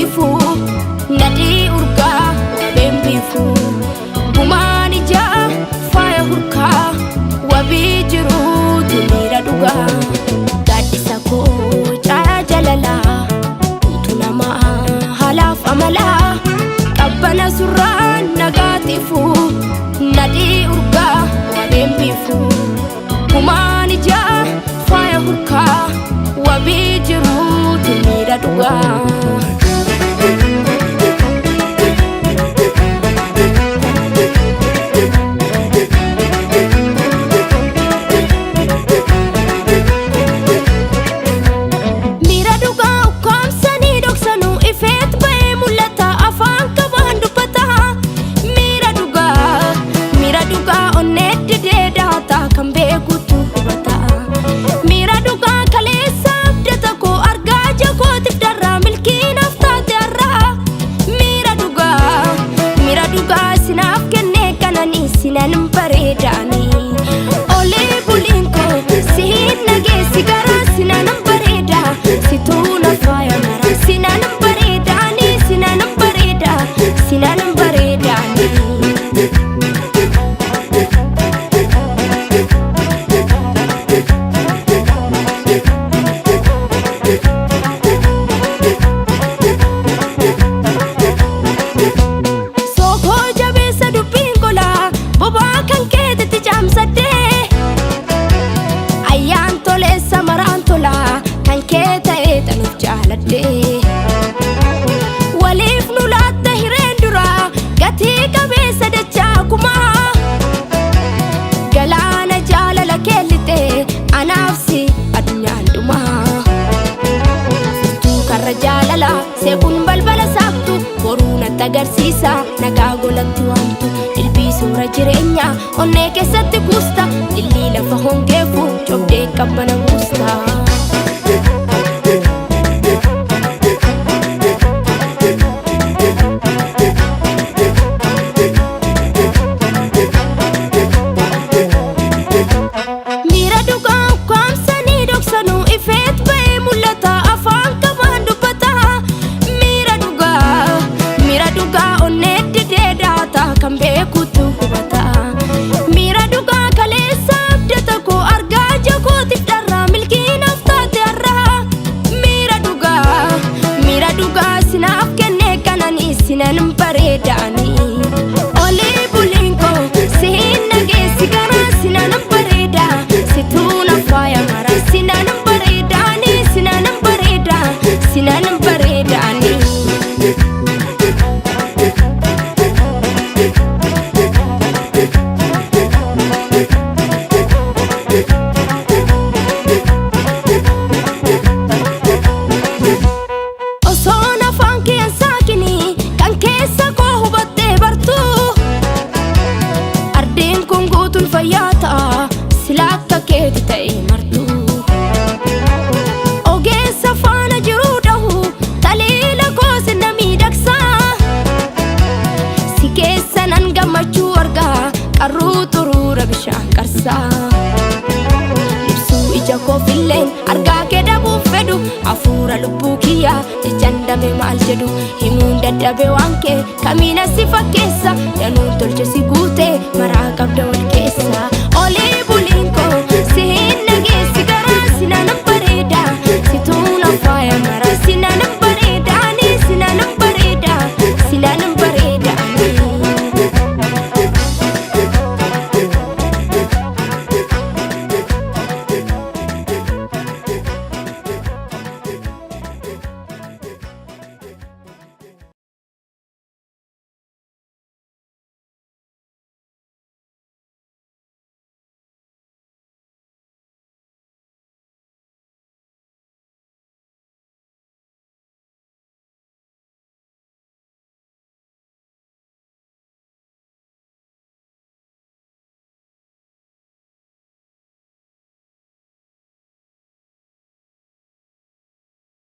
tifu nadi urga bembifu kumani ja faya hurka wabijiru mira dhuga gadisa ko chaya jalala tunama halaf amala qabbana surran nagatifu nadi urga bembifu kumani ja faya hurka wabijiru mira dhuga Sinanum paredani ole bulinko sihin nage sigara sinanum pareda situna faya mara sinanum paredani sinanum pareda sinanum paredani walif nulatta hirendura gati kabesa dachakuma galana jalala kelite anafsi adunyanduma tu karra jalala sekun balbala sabtu boruna tagarsisa nagagolatti wamtu ilbi sura jirenya onne kesatti gusta illi lafa hongefu chobde kabbana gusta sinanum paredani ole bulinko sihin nage sigara sinanum pareda situna faya mara sinanum paredani sinanum pareda sinanum paredani fayata silaka keti tay martu oge safana jirudahu talila ko sinami daksa sikesanan gamachu arga qarru turura bishan karsa ibsu ija ko fillen arga keda bu fedu afura lubukiya jandame mal jedu himun dadabe wanke kamina sifakesa yanu tolche sigute maraka dawal kesa ole bulinko sihin nage sigara sinanum pareda situna faya mara sinanum